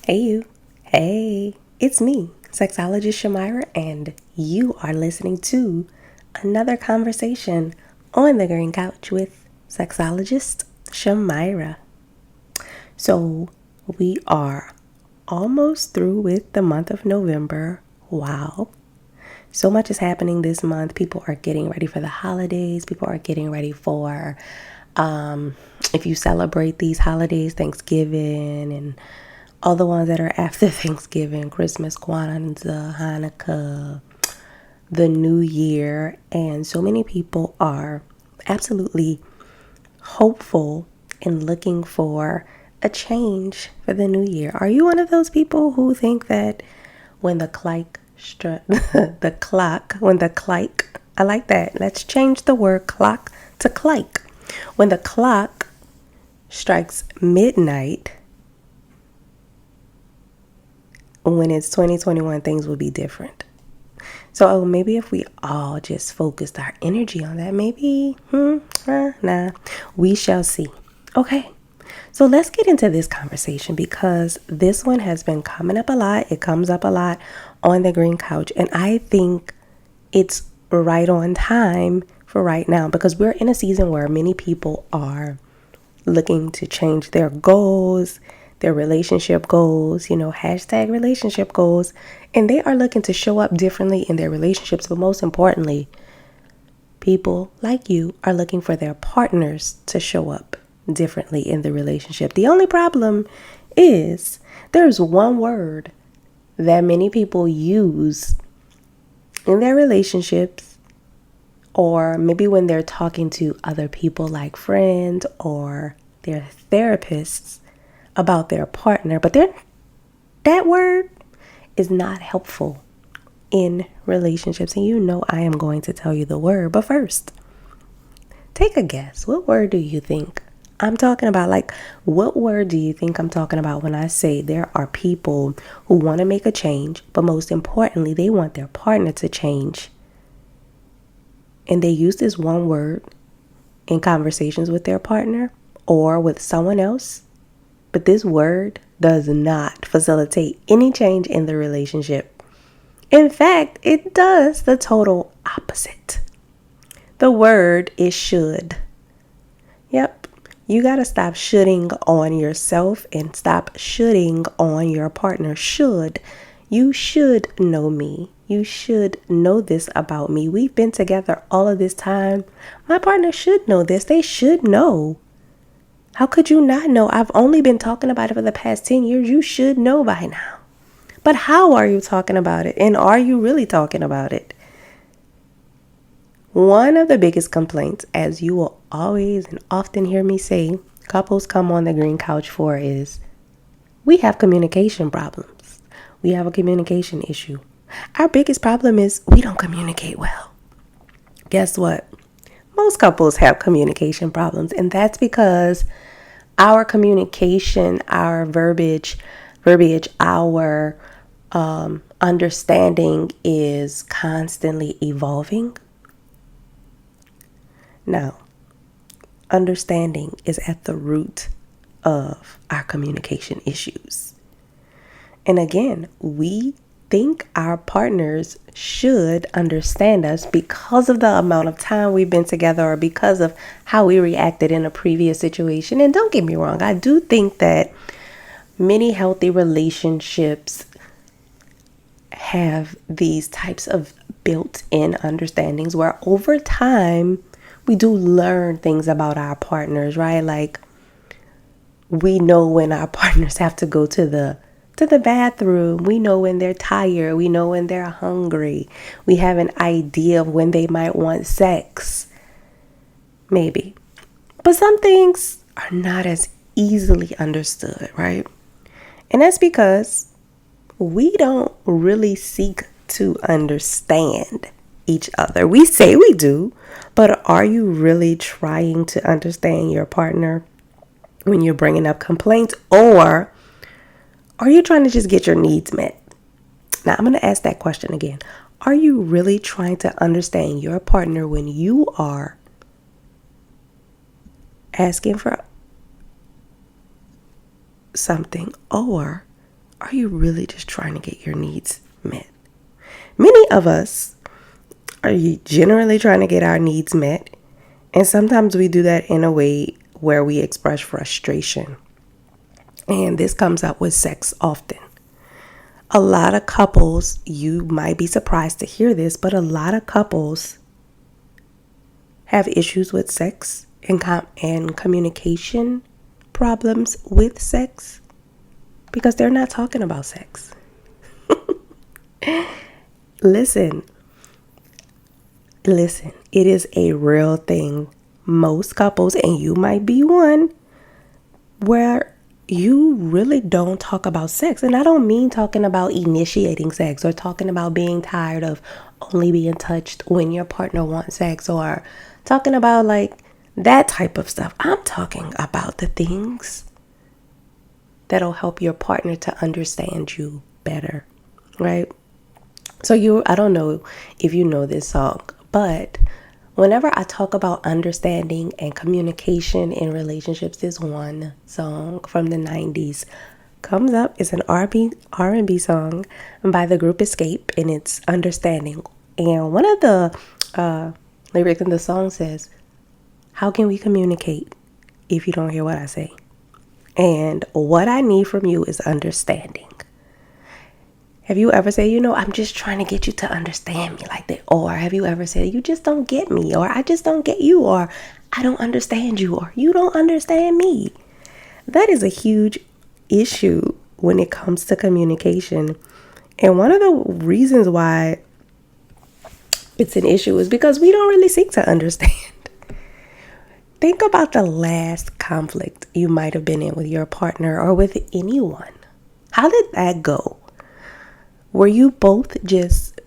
Hey you. Hey, it's me, sexologist Shamira, and you are listening to another conversation on the green couch with sexologist Shamira. So, we are almost through with the month of November. Wow. So much is happening this month. People are getting ready for the holidays. People are getting ready for, if you celebrate these holidays, Thanksgiving and all the ones that are after Thanksgiving, Christmas, Kwanzaa, Hanukkah, the New Year. And so many people are absolutely hopeful and looking for a change for the new year. Are you one of those people who think that when the clock I like that. Let's change the word clock to clock. When the clock strikes midnight, when it's 2021, things will be different. So maybe if we all just focused our energy on that, maybe, nah, we shall see. Okay, so let's get into this conversation because this one has been coming up a lot. It comes up a lot on the green couch, and I think it's right on time for right now because we're in a season where many people are looking to change their goals, their relationship goals, hashtag relationship goals, and they are looking to show up differently in their relationships. But most importantly, people like you are looking for their partners to show up differently in the relationship. The only problem is there's one word that many people use in their relationships, or maybe when they're talking to other people like friends or their therapists about their partner, but that word is not helpful in relationships. And I am going to tell you the word, but first, take a guess. What word do you think I'm talking about? Like, what word do you think I'm talking about when I say there are people who want to make a change, but most importantly, they want their partner to change? And they use this one word in conversations with their partner or with someone else, but this word does not facilitate any change in the relationship. In fact, it does the total opposite. The word is should. Yep. You got to stop shoulding on yourself and stop shoulding on your partner. Should. You should know me. You should know this about me. We've been together all of this time. My partner should know this. They should know. How could you not know? I've only been talking about it for the past 10 years. You should know by now. But how are you talking about it? And are you really talking about it? One of the biggest complaints, as you will always and often hear me say, couples come on the green couch for is we have communication problems. We have a communication issue. Our biggest problem is we don't communicate well. Guess what? Most couples have communication problems, and that's because our communication, our verbiage, our understanding is constantly evolving. Now, understanding is at the root of our communication issues. And again, we think our partners should understand us because of the amount of time we've been together or because of how we reacted in a previous situation. And don't get me wrong, I do think that many healthy relationships have these types of built-in understandings where over time we do learn things about our partners, right? Like we know when our partners have to go to the bathroom. We know when they're tired. We know when they're hungry. We have an idea of when they might want sex. Maybe. But some things are not as easily understood, right? And that's because we don't really seek to understand each other. We say we do, but are you really trying to understand your partner when you're bringing up complaints, or are you trying to just get your needs met? Now, I'm going to ask that question again. Are you really trying to understand your partner when you are asking for something, or are you really just trying to get your needs met? Many of us are generally trying to get our needs met, and sometimes we do that in a way where we express frustration. And this comes up with sex often. A lot of couples, you might be surprised to hear this, but a lot of couples have issues with sex and communication problems with sex because they're not talking about sex. Listen, it is a real thing. Most couples, and you might be one, where you really don't talk about sex. And I don't mean talking about initiating sex or talking about being tired of only being touched when your partner wants sex or talking about like that type of stuff. I'm talking about the things that'll help your partner to understand you better, right? So I don't know if you know this song, but whenever I talk about understanding and communication in relationships, this one song from the 90s comes up. It's an R&B song by the group Escape, and it's Understanding. And one of the lyrics in the song says, how can we communicate if you don't hear what I say? And what I need from you is understanding. Have you ever said, I'm just trying to get you to understand me like that? Or have you ever said, you just don't get me, or I just don't get you, or I don't understand you, or you don't understand me? That is a huge issue when it comes to communication. And one of the reasons why it's an issue is because we don't really seek to understand. Think about the last conflict you might have been in with your partner or with anyone. How did that go? Were you both just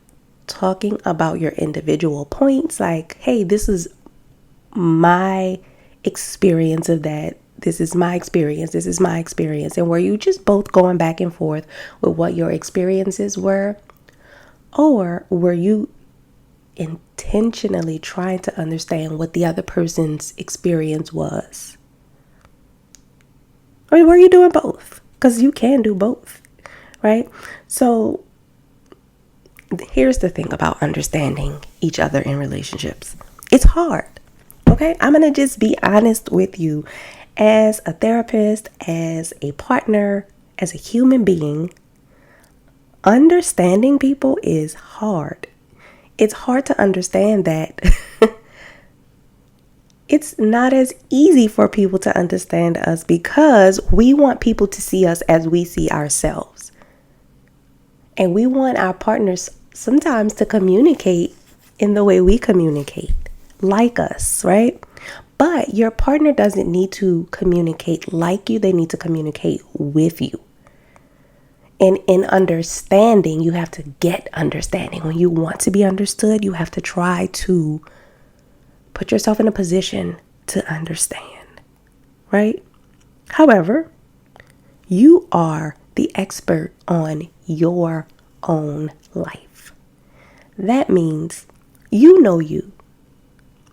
talking about your individual points? Like, hey, this is my experience of that. This is my experience. This is my experience. And were you just both going back and forth with what your experiences were? Or were you intentionally trying to understand what the other person's experience was? Or were you doing both? Because you can do both, right? So here's the thing about understanding each other in relationships. It's hard, okay? I'm going to just be honest with you. As a therapist, as a partner, as a human being, understanding people is hard. It's hard to understand that it's not as easy for people to understand us because we want people to see us as we see ourselves. And we want our partners sometimes to communicate in the way we communicate, like us, right? But your partner doesn't need to communicate like you. They need to communicate with you. And in understanding, you have to get understanding. When you want to be understood, you have to try to put yourself in a position to understand, right? However, you are the expert on your own life. That means you know you.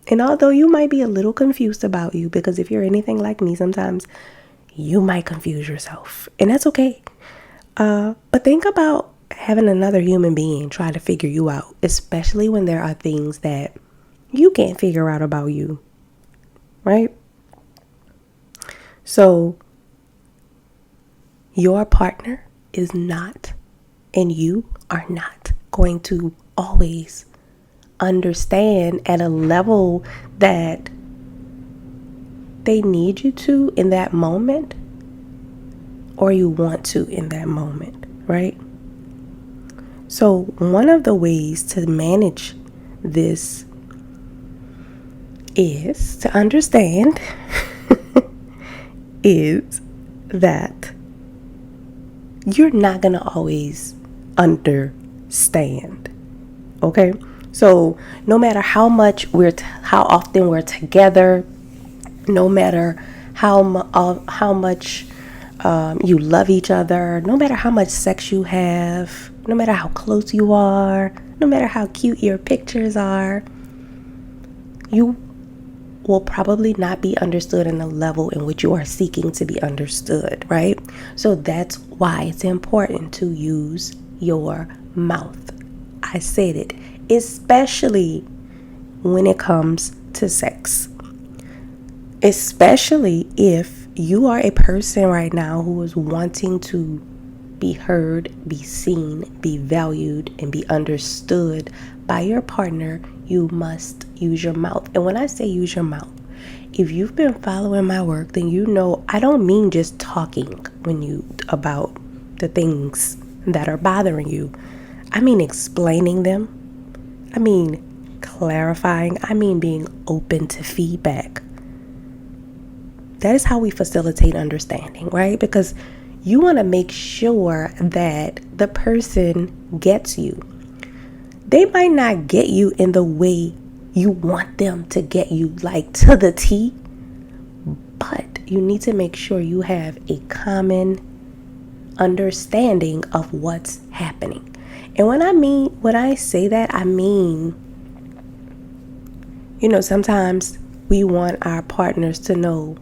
And although you might be a little confused about you, because if you're anything like me, sometimes you might confuse yourself. And that's okay. But think about having another human being try to figure you out, especially when there are things that you can't figure out about you, right? So your partner is not, and you are not going to always understand at a level that they need you to in that moment, or you want to in that moment, right? So one of the ways to manage this is to understand is that you're not going to always understand. Okay? So no matter how much how often we're together, no matter how much you love each other, no matter how much sex you have, no matter how close you are, no matter how cute your pictures are, you will probably not be understood in the level in which you are seeking to be understood, right? So that's why it's important to use your mouth. I said it, especially when it comes to sex. Especially if you are a person right now who is wanting to be heard, be seen, be valued, and be understood by your partner, you must use your mouth. And when I say use your mouth, if you've been following my work, then you know I don't mean just talking about the things that are bothering you. I mean explaining them. I mean clarifying. I mean being open to feedback. That is how we facilitate understanding, right? Because you want to make sure that the person gets you. They might not get you in the way you want them to get you, like to the T, but you need to make sure you have a common understanding of what's happening. And when I say that, I mean, sometimes we want our partners to know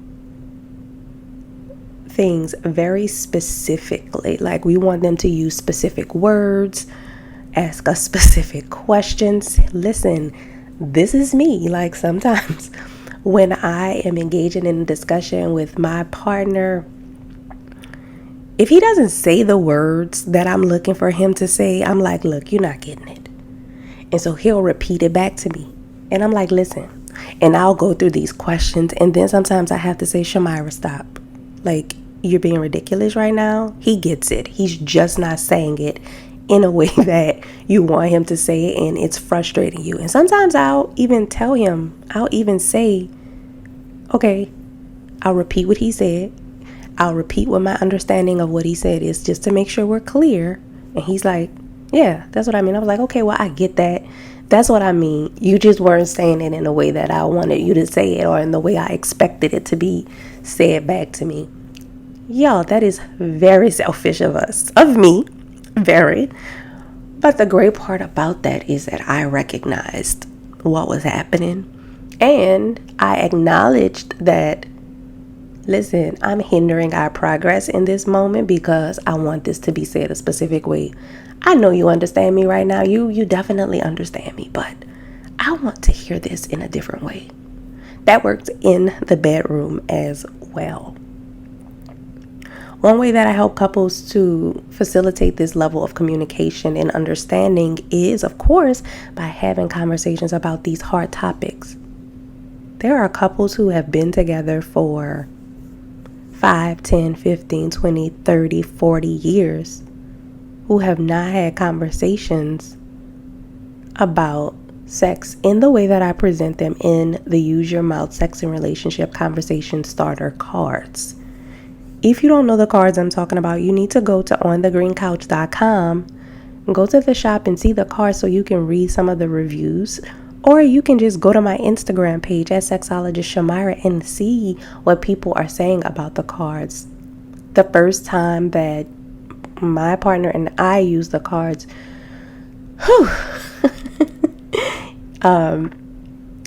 things very specifically. Like we want them to use specific words, ask us specific questions. Listen, this is me. Like sometimes when I am engaging in a discussion with my partner, if he doesn't say the words that I'm looking for him to say, I'm like, look, you're not getting it. And so he'll repeat it back to me. And I'm like, listen. And I'll go through these questions. And then sometimes I have to say, Shamira, stop. Like, you're being ridiculous right now. He gets it. He's just not saying it in a way that you want him to say it, and it's frustrating you. And sometimes I'll even tell him, I'll even say, okay, I'll repeat what he said. I'll repeat what my understanding of what he said is, just to make sure we're clear. And he's like, yeah, that's what I mean. I was like, okay, well, I get that. That's what I mean. You just weren't saying it in a way that I wanted you to say it, or in the way I expected it to be said back to me. Y'all, that is very selfish of me, very. But the great part about that is that I recognized what was happening, and I acknowledged that, listen, I'm hindering our progress in this moment because I want this to be said a specific way. I know you understand me right now. You definitely understand me, but I want to hear this in a different way. That worked in the bedroom as well. One way that I help couples to facilitate this level of communication and understanding is, of course, by having conversations about these hard topics. There are couples who have been together for 5, 10, 15, 20, 30, 40 years who have not had conversations about sex in the way that I present them in the Use Your Mouth Sex and Relationship Conversation Starter cards. If you don't know the cards I'm talking about, you need to go to onthegreencouch.com and go to the shop and see the cards so you can read some of the reviews. Or you can just go to my Instagram page at Sexologist Shamira and see what people are saying about the cards. The first time that my partner and I used the cards,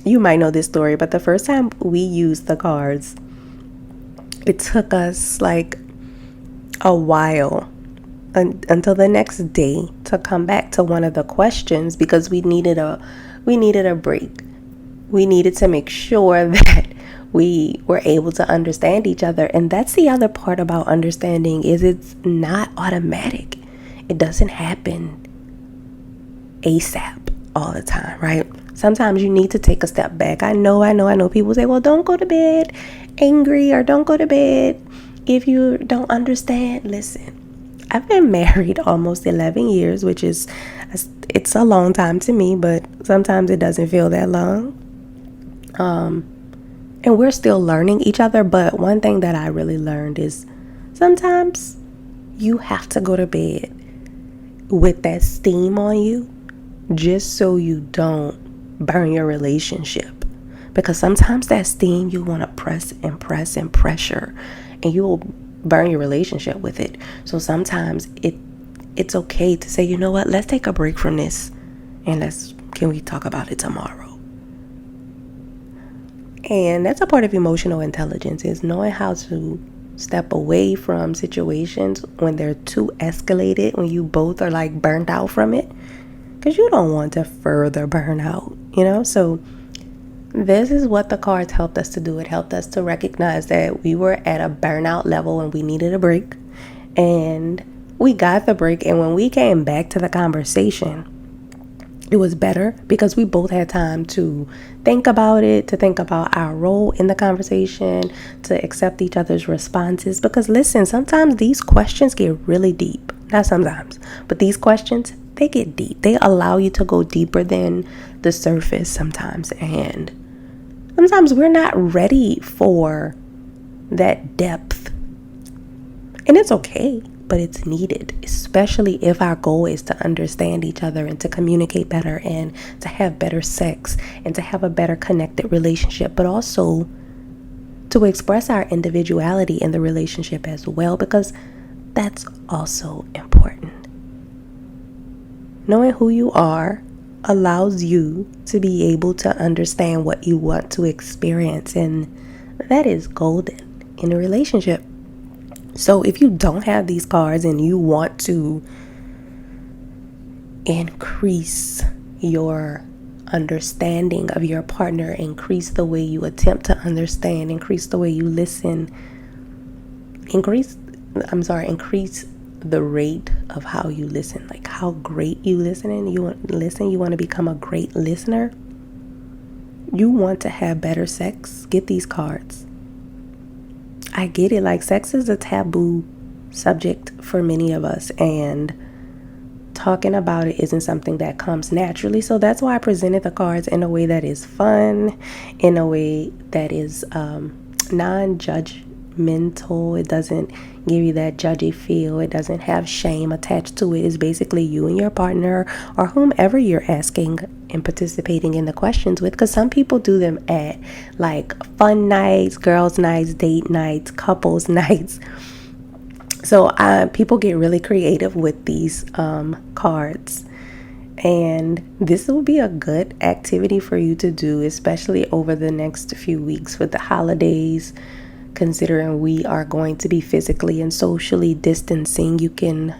you might know this story, but the first time we used the cards, it took us like a while until the next day to come back to one of the questions, because we needed a break. We needed to make sure that we were able to understand each other. And that's the other part about understanding, is it's not automatic. It doesn't happen ASAP all the time, right? Sometimes you need to take a step back. I know people say, well, don't go to bed angry, or don't go to bed if you don't understand. Listen, I've been married almost 11 years, which is, it's a long time to me, but sometimes it doesn't feel that long. And we're still learning each other. But one thing that I really learned is sometimes you have to go to bed with that steam on you, just so you don't burn your relationship. Because sometimes that steam, you want to press and press and pressure, and you will burn your relationship with it. So sometimes it's okay to say, you know what, let's take a break from this, and can we talk about it tomorrow? And that's a part of emotional intelligence, is knowing how to step away from situations when they're too escalated, when you both are like burnt out from it, because you don't want to further burn out, So this is what the cards helped us to do. It helped us to recognize that we were at a burnout level and we needed a break. And we got the break. And when we came back to the conversation, it was better because we both had time to think about it, to think about our role in the conversation, to accept each other's responses. Because listen, sometimes these questions get really deep. Not sometimes, but these questions, they get deep. They allow you to go deeper than the surface sometimes. And sometimes we're not ready for that depth. And it's okay, but it's needed, especially if our goal is to understand each other and to communicate better and to have better sex and to have a better connected relationship, but also to express our individuality in the relationship as well, because that's also important. Knowing who you are allows you to be able to understand what you want to experience, and that is golden in a relationship. So if you don't have these cards and you want to increase your understanding of your partner, increase the way you attempt to understand, increase the way you listen, increase the rate of how you listen, like how great you listen, and you want to become a great listener. You want to have better sex, get these cards. I get it, like sex is a taboo subject for many of us, and talking about it isn't something that comes naturally. So that's why I presented the cards in a way that is fun, in a way that is non-judgmental. It doesn't give you that judgy feel. It doesn't have shame attached to it. It's basically you and your partner or whomever you're asking and participating in the questions with, because some people do them at like fun nights, girls nights, date nights, couples nights. So people get really creative with these cards, and this will be a good activity for you to do, especially over the next few weeks with the holidays. Considering we are going to be physically and socially distancing, you can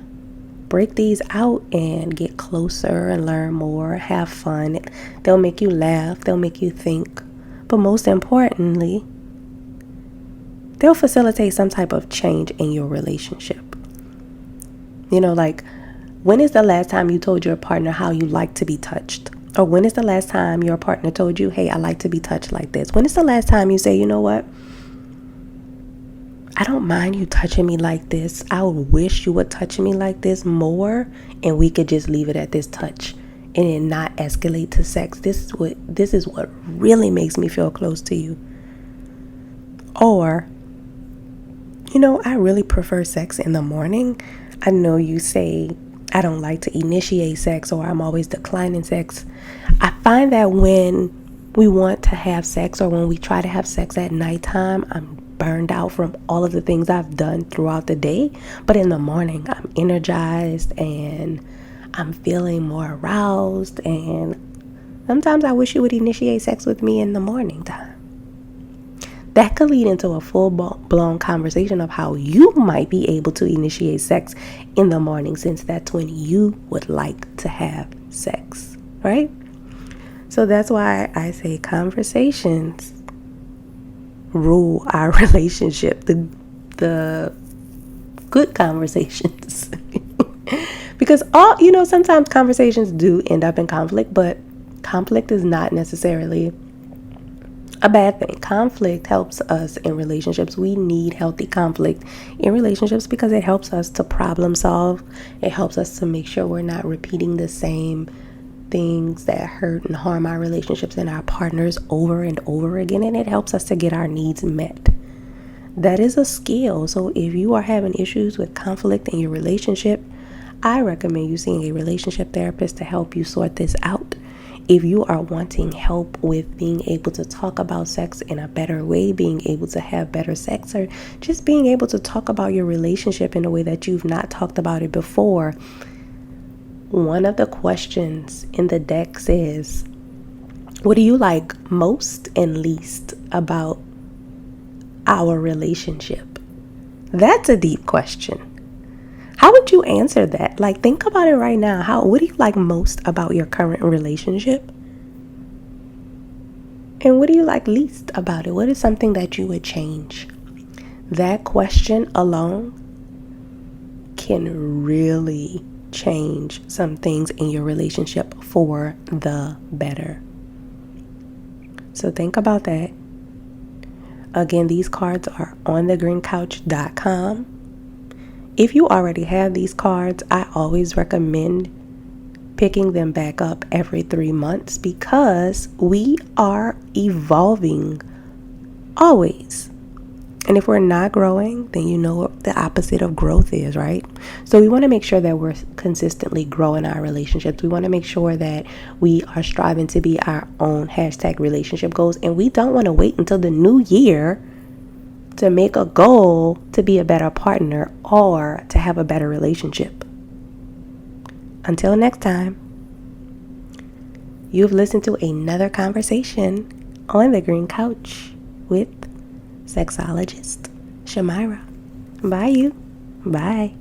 break these out and get closer and learn more, have fun. They'll make you laugh, they'll make you think, but most importantly, they'll facilitate some type of change in your relationship. Like, when is the last time you told your partner how you like to be touched? Or when is the last time your partner told you, hey, I like to be touched like this? When is the last time you say, you know what? I don't mind you touching me like this. I would wish you would touch me like this more, and we could just leave it at this touch and it not escalate to sex. This is what really makes me feel close to you. Or, I really prefer sex in the morning. I know you say I don't like to initiate sex, or I'm always declining sex. I find that when we want to have sex, or when we try to have sex at nighttime, I'm burned out from all of the things I've done throughout the day. But in the morning, I'm energized and I'm feeling more aroused. And sometimes I wish you would initiate sex with me in the morning time. That could lead into a full-blown conversation of how you might be able to initiate sex in the morning, since that's when you would like to have sex, right? So that's why I say conversations rule our relationship, the good conversations. Because sometimes conversations do end up in conflict, but conflict is not necessarily a bad thing. Conflict helps us in relationships. We need healthy conflict in relationships because it helps us to problem solve. It helps us to make sure we're not repeating the same things that hurt and harm our relationships and our partners over and over again, and it helps us to get our needs met. That is a skill. So if you are having issues with conflict in your relationship, I recommend you seeing a relationship therapist to help you sort this out. If you are wanting help with being able to talk about sex in a better way, being able to have better sex, or just being able to talk about your relationship in a way that you've not talked about it before, one of the questions in the deck says, what do you like most and least about our relationship? That's a deep question. How would you answer that? Like, think about it right now. What do you like most about your current relationship? And what do you like least about it? What is something that you would change? That question alone can really change some things in your relationship for the better. So think about that. Again, these cards are on thegreencouch.com. If you already have these cards, I always recommend picking them back up every 3 months because we are evolving always. And if we're not growing, then you know what the opposite of growth is, right? So we want to make sure that we're consistently growing our relationships. We want to make sure that we are striving to be our own #relationship goals. And we don't want to wait until the new year to make a goal to be a better partner or to have a better relationship. Until next time, you've listened to another conversation on the Green Couch with sexologist Shamira. Bye.